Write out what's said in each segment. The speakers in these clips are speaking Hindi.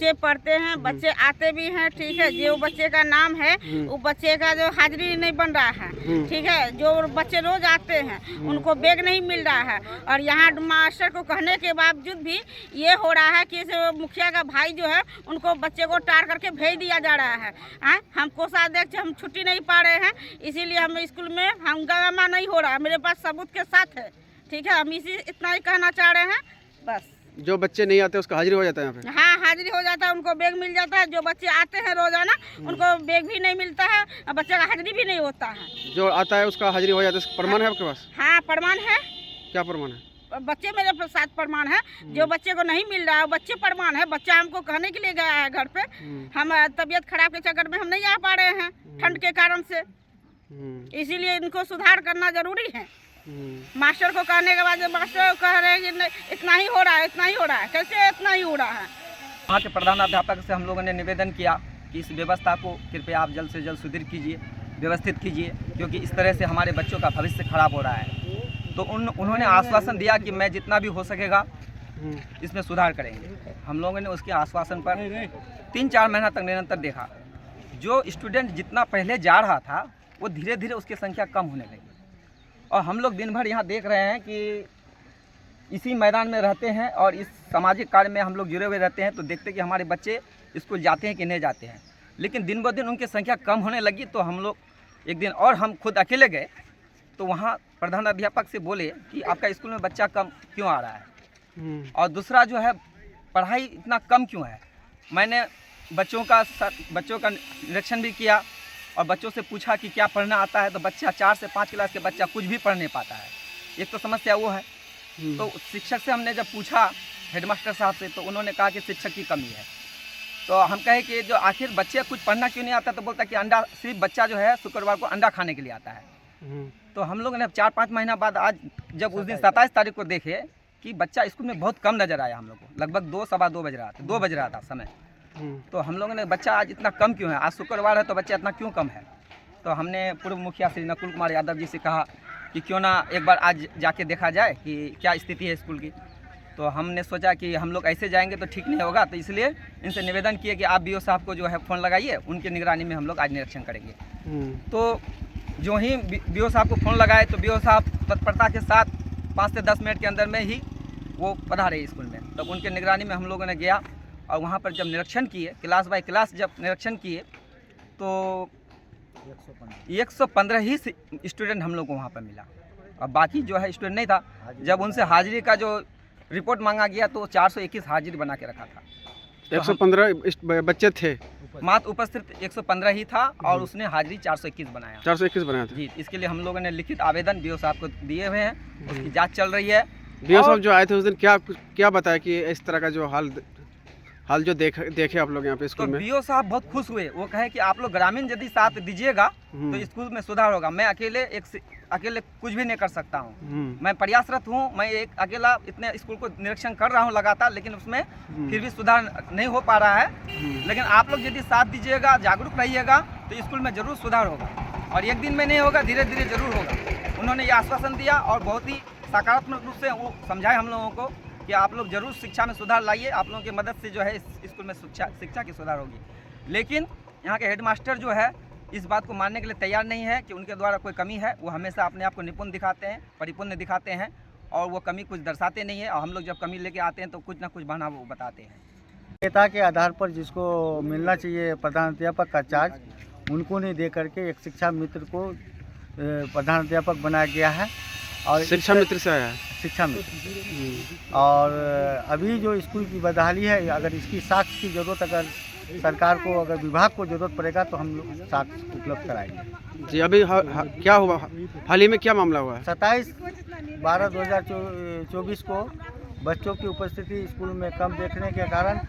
बच्चे पढ़ते हैं, बच्चे आते भी हैं, ठीक है। जो बच्चे का नाम है वो बच्चे का जो हाजिरी नहीं बन रहा है, ठीक है। जो बच्चे रोज आते हैं उनको बैग नहीं मिल रहा है, और यहाँ मास्टर को कहने के बावजूद भी ये हो रहा है कि मुखिया का भाई जो है उनको बच्चे को टार करके भेज दिया जा रहा है। हम कोषाध्यक्ष हम छुट्टी नहीं पा रहे हैं, इसीलिए हम स्कूल में हंगामा नहीं हो रहा है। मेरे पास सबूत के साथ है, ठीक है। हम इतना ही कहना चाह रहे हैं बस। जो बच्चे नहीं आते उसका हाजिरी हो जाता है यहाँ पे? हाँ, हाजिरी हो जाता है, उनको बैग मिल जाता है। जो बच्चे आते हैं रोजाना उनको बैग भी नहीं मिलता है, और बच्चे का हाजिरी भी नहीं होता है। जो आता है उसका हाजिरी हो जाता है, प्रमाण है आपके पास? हाँ, प्रमाण है। क्या प्रमाण है? बच्चे मेरे साथ प्रमाण है। जो बच्चे को नहीं मिल रहा है बच्चे प्रमाण है। बच्चा हमको कहने के लिए गया है घर पे, हम तबीयत खराब के चक्कर में हम नहीं आ पा रहे हैं ठंड के कारण से, इसीलिए इनको सुधार करना जरूरी है। मास्टर को कहने के बाद मास्टर कह रहे हैं कि इतना ही हो रहा है, इतना ही हो रहा है। कैसे इतना ही हो रहा है? वहाँ के प्रधानाध्यापक से हम लोगों ने निवेदन किया कि इस व्यवस्था को कृपया आप जल्द से जल्द सुदृढ़ कीजिए, व्यवस्थित कीजिए, क्योंकि इस तरह से हमारे बच्चों का भविष्य खराब हो रहा है। तो उन्होंने आश्वासन दिया कि मैं जितना भी हो सकेगा इसमें सुधार करेंगे। हम लोगों ने उसके आश्वासन पर 3-4 महीना तक निरंतर देखा। जो स्टूडेंट जितना पहले जा रहा था वो धीरे धीरे उसकी संख्या कम होने लगी, और हम लोग दिन भर यहाँ देख रहे हैं कि इसी मैदान में रहते हैं और इस सामाजिक कार्य में हम लोग जुड़े हुए रहते हैं, तो देखते हैं कि हमारे बच्चे स्कूल जाते हैं कि नहीं जाते हैं। लेकिन दिन ब दिन उनकी संख्या कम होने लगी, तो हम लोग एक दिन और हम खुद अकेले गए, तो वहाँ प्रधानाध्यापक से बोले कि आपका स्कूल में बच्चा कम क्यों आ रहा है, और दूसरा जो है पढ़ाई इतना कम क्यों है। मैंने बच्चों का निरीक्षण भी किया और बच्चों से पूछा कि क्या पढ़ना आता है, तो बच्चा 4 से 5 क्लास के बच्चा कुछ भी पढ़ नहीं पाता है। एक तो समस्या वो है। तो शिक्षक से हमने जब पूछा, हेडमास्टर साहब से, तो उन्होंने कहा कि शिक्षक की कमी है। तो हम कहे कि जो आखिर बच्चे कुछ पढ़ना क्यों नहीं आता, तो बोलता कि अंडा, सिर्फ बच्चा जो है शुक्रवार को अंडा खाने के लिए आता है। तो हम लोगों ने 4-5 महीना बाद आज जब उस दिन 27 तारीख को देखे कि बच्चा स्कूल में बहुत कम नजर आया हम लोग को, लगभग 2-2:15 बज रहा था समय। तो हम लोगों ने बच्चा आज इतना कम क्यों है, आज शुक्रवार है तो बच्चा इतना क्यों कम है। तो हमने पूर्व मुखिया श्री नकुल कुमार यादव जी से कहा कि क्यों ना एक बार आज जाके देखा जाए कि क्या स्थिति है स्कूल की। तो हमने सोचा कि हम लोग ऐसे जाएंगे तो ठीक नहीं होगा, तो इसलिए इनसे निवेदन किए कि आप बीओ साहब को जो है फ़ोन लगाइए, उनकी निगरानी में हम लोग आज निरीक्षण करेंगे। तो जो ही बीओ साहब को फ़ोन लगाए तो बीओ साहब तत्परता के साथ 5 से 10 मिनट के अंदर में ही वो पधारे स्कूल में। तब उनके निगरानी में हम लोगों ने गया, और वहाँ पर जब निरीक्षण किए, क्लास बाय क्लास जब निरीक्षण किए, तो 115 ही स्टूडेंट हम लोग को वहाँ पर मिला, और बाकी जो है स्टूडेंट नहीं था। जब उनसे हाजिरी का जो रिपोर्ट मांगा गया तो 421 हाजिरी बना के रखा था। 115 बच्चे थे, मात्र उपस्थित 115 ही था, और उसने हाजिरी 421 बनाया। 421 बनाया था जी। इसके लिए हम लोगों ने लिखित आवेदन बीओ साहब को दिए हुए हैं, उसकी जाँच चल रही है। बीओ साहब जो आए थे उस दिन क्या बताया कि इस तरह का जो हाल जो देखे आप लोग यहाँ पे स्कूल में? बीओ साहब बहुत खुश हुए। वो कहे कि आप लोग ग्रामीण यदि साथ दीजिएगा तो स्कूल में सुधार होगा। मैं अकेले कुछ भी नहीं कर सकता हूँ, मैं प्रयासरत हूँ, मैं एक अकेला इतने स्कूल को निरीक्षण कर रहा हूँ लगातार, लेकिन उसमें फिर भी सुधार नहीं हो पा रहा है। लेकिन आप लोग यदि साथ दीजिएगा, जागरूक रहिएगा, तो स्कूल में जरूर सुधार होगा, और एक दिन में नहीं होगा, धीरे धीरे जरूर होगा। उन्होंने ये आश्वासन दिया, और बहुत ही सकारात्मक रूप से वो समझाए हम लोगों को कि आप लोग जरूर शिक्षा में सुधार लाइए, आप लोगों की मदद से जो है इस स्कूल में शिक्षा की सुधार होगी। लेकिन यहाँ के हेडमास्टर जो है इस बात को मानने के लिए तैयार नहीं है कि उनके द्वारा कोई कमी है। वो हमेशा अपने आप को निपुण दिखाते हैं, परिपूर्ण दिखाते हैं, और वो कमी कुछ दर्शाते नहीं है, और हम लोग जब कमी लेके आते हैं तो कुछ ना कुछ बहाना वो बताते हैं। योग्यता के आधार पर जिसको मिलना चाहिए प्रधानाध्यापक का चार्ज, उनको नहीं दे करके एक शिक्षा मित्र को प्रधानाध्यापक बनाया गया है। और शिक्षा मित्र से आया है? शिक्षा मित्र। और अभी जो स्कूल की बदहाली है, अगर इसकी साक्ष्य की ज़रूरत अगर सरकार को, अगर विभाग को ज़रूरत पड़ेगा तो हम लोग साक्ष्य उपलब्ध कराएंगे। जी। अभी क्या हुआ, हाल ही में क्या मामला हुआ है? 27/12/2024 को बच्चों की उपस्थिति स्कूल में कम देखने के कारण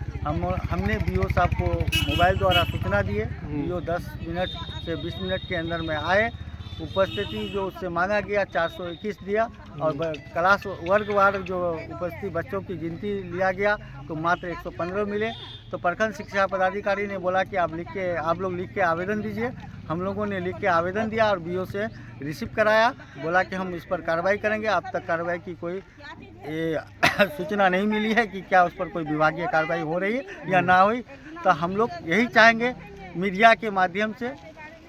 हमने बीओ साहब को मोबाइल द्वारा सूचना दिए। बीओ 10 मिनट से 20 मिनट के अंदर में आए। उपस्थिति जो उससे मांगा गया 421 दिया, और क्लास वर्गवार जो उपस्थित बच्चों की गिनती लिया गया तो मात्र 115 मिले। तो प्रखंड शिक्षा पदाधिकारी ने बोला कि आप लोग लिख के आवेदन दीजिए, हम लोगों ने लिख के आवेदन दिया और बीओ से रिसीव कराया, बोला कि हम इस पर कार्रवाई करेंगे। अब तक कार्रवाई की कोई सूचना नहीं मिली है कि क्या उस पर कोई विभागीय कार्रवाई हो रही है या ना हुई। तो हम लोग यही चाहेंगे मीडिया के माध्यम से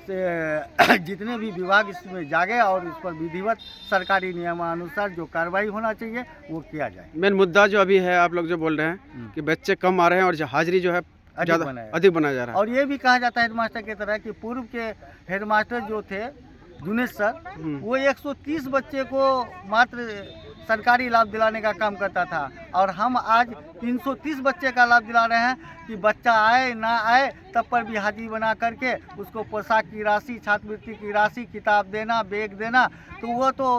जितने भी विभाग इसमें जागे और इस पर विधिवत सरकारी नियमानुसार जो कार्रवाई होना चाहिए वो किया जाए। मेन मुद्दा जो अभी है, आप लोग जो बोल रहे हैं कि बच्चे कम आ रहे हैं और हाजिरी जो है ज़्यादा अधिक बनाया जा रहा है। और ये भी कहा जाता है हेडमास्टर की तरह कि पूर्व के हेडमास्टर जो थे जुनेश सर, वो 130 बच्चे को मात्र सरकारी लाभ दिलाने का काम करता था और हम आज 330 बच्चे का लाभ दिला रहे हैं कि बच्चा आए ना आए तब पर भी हाजिरी बना करके उसको पोशाक की राशि, छात्रवृत्ति की राशि, किताब देना, बैग देना। तो वो तो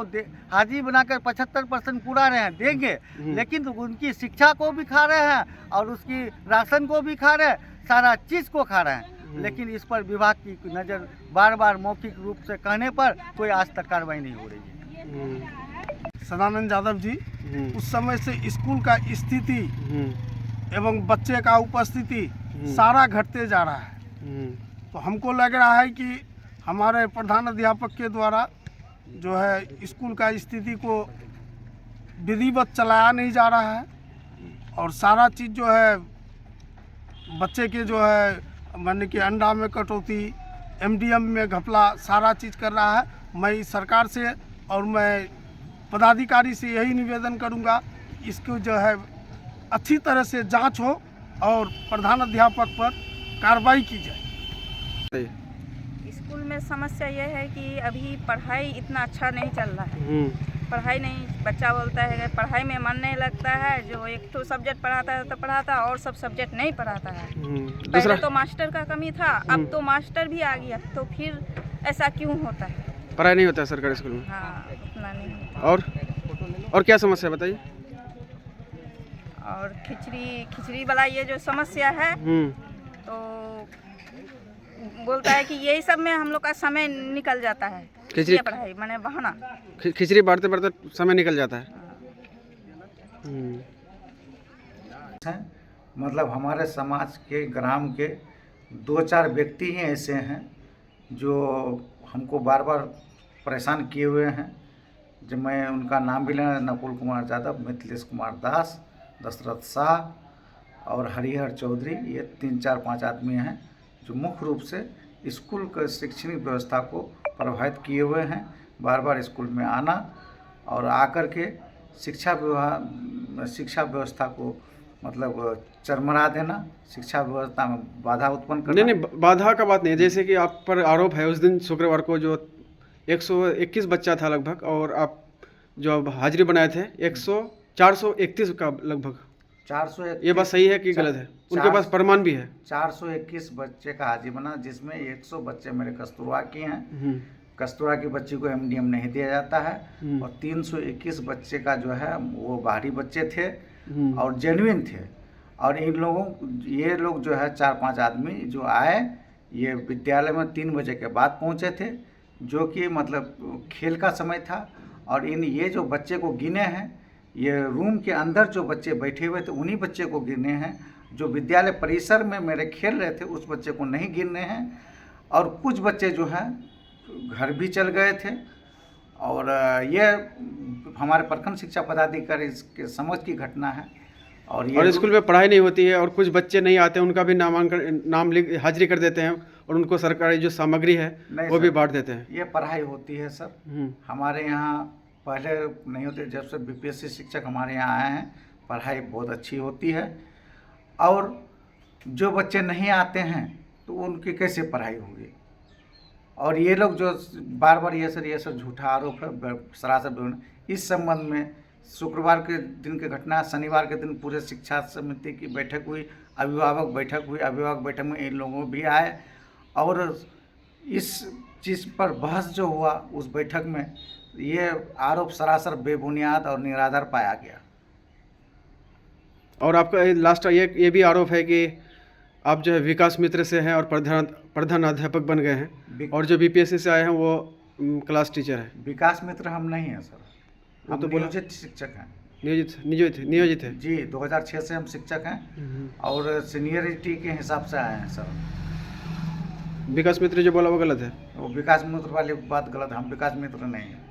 हाजिरी बनाकर 75% पूरा रहे हैं, देंगे, लेकिन उनकी शिक्षा को भी खा रहे हैं और उसकी राशन को भी खा रहे हैं, सारा चीज़ को खा रहे हैं। लेकिन इस पर विभाग की नज़र बार बार मौखिक रूप से कहने पर कोई आज तक कार्रवाई नहीं हो रही है। सदानंद यादव जी, उस समय से स्कूल का स्थिति एवं बच्चे का उपस्थिति सारा घटते जा रहा है। तो हमको लग रहा है कि हमारे प्रधान अध्यापक के द्वारा जो है स्कूल का स्थिति को विधिवत चलाया नहीं जा रहा है और सारा चीज़ जो है बच्चे के जो है माने कि अंडा में कटौती, एमडीएम में घपला, सारा चीज़ कर रहा है। मैं इस सरकार से और मैं पदाधिकारी से यही निवेदन करूंगा कि इसको जो है अच्छी तरह से जांच हो और प्रधान अध्यापक पर कार्रवाई की जाए। स्कूल में समस्या यह है कि अभी पढ़ाई इतना अच्छा नहीं चल रहा है। पढ़ाई नहीं, बच्चा बोलता है पढ़ाई में मन नहीं लगता है, जो एक तो सब्जेक्ट पढ़ाता है तो पढ़ाता और सब सब्जेक्ट नहीं पढ़ाता है। पहले तो मास्टर का कमी था, अब तो मास्टर भी आ गया, तो फिर ऐसा क्यों होता है? पढ़ाई नहीं होता है सरकारी स्कूल में? हाँ, उतना नहीं होता। और क्या समस्या बताइए? और खिचड़ी वाला ये जो समस्या है तो बोलता है कि यही सब में हम लोग का समय निकल जाता है। खिचड़ी पढ़ाई माने बहाना, खिचड़ी बांटते बांटते समय निकल जाता है। मतलब हमारे समाज के, ग्राम के 2-4 व्यक्ति ही ऐसे हैं जो हमको बार बार परेशान किए हुए हैं। जब मैं उनका नाम भी लेना, नकुल कुमार यादव, मिथिलेश कुमार दास, दशरथ शाह और हरिहर चौधरी, ये 3-4-5 आदमी हैं जो मुख्य रूप से स्कूल के शैक्षणिक व्यवस्था को प्रभावित किए हुए हैं। बार बार स्कूल में आना और आकर के शिक्षा व्यवस्था को मतलब चरमरा देना, शिक्षा व्यवस्था में बाधा उत्पन्न करना। नहीं, बाधा का बात नहीं है। जैसे कि आप पर आरोप है उस दिन शुक्रवार को जो 121 बच्चा था लगभग और आप जो हाजिरी बनाए थे 431 का लगभग। 401, ये बात सही है कि गलत है? उनके पास प्रमाण भी है। 421 बच्चे का हाजिरी बना, जिसमें 100 बच्चे मेरे कस्तूरबा के हैं। कस्तूरबा की बच्ची को एमडीएम नहीं दिया जाता है और 321 बच्चे का जो है वो बाहरी बच्चे थे और जेन्युइन थे। और ये लोग जो है 4-5 आदमी जो आए, ये विद्यालय में 3 बजे के बाद पहुंचे थे, जो कि मतलब खेल का समय था। और ये जो बच्चे को गिने हैं, ये रूम के अंदर जो बच्चे बैठे हुए थे उन्हीं बच्चे को गिने हैं। जो विद्यालय परिसर में मेरे खेल रहे थे उस बच्चे को नहीं गिने हैं। और कुछ बच्चे जो हैं घर भी चल गए थे। और ये हमारे प्रखंड शिक्षा पदाधिकारी इसके समझ की घटना है। और स्कूल में पढ़ाई नहीं होती है और कुछ बच्चे नहीं आते, उनका भी नाम लिख हाजिरी कर देते हैं और उनको सरकारी जो सामग्री है वो भी बांट देते हैं। ये पढ़ाई होती है सर। हमारे यहाँ पहले नहीं होते, जब से बीपीएससी शिक्षक हमारे यहाँ आए हैं पढ़ाई बहुत अच्छी होती है। और जो बच्चे नहीं आते हैं तो उनकी कैसे पढ़ाई होगी? और ये लोग जो बार बार ये सर झूठा आरोप है, सरासर। इस संबंध में शुक्रवार के दिन की घटना, शनिवार के दिन पूरे शिक्षा समिति की बैठक हुई, अभिभावक बैठक हुई। अभिभावक बैठक में इन लोगों भी आए और इस चीज़ पर बहस जो हुआ उस बैठक में, ये आरोप सरासर बेबुनियाद और निराधार पाया गया। और आपका लास्ट ये भी आरोप है कि आप जो है विकास मित्र से हैं और प्रधान अध्यापक बन गए हैं और जो बीपीएससी से आए हैं वो क्लास टीचर है। विकास मित्र हम नहीं हैं सर, हम तो नियोजित शिक्षक हैं। नियोजित है जी, 2006 से हम शिक्षक हैं और सीनियरिटी के हिसाब से आए हैं सर। विकास मित्र जो बोला वो गलत है। वो विकास मित्र वाली बात गलत है, हम विकास मित्र नहीं हैं।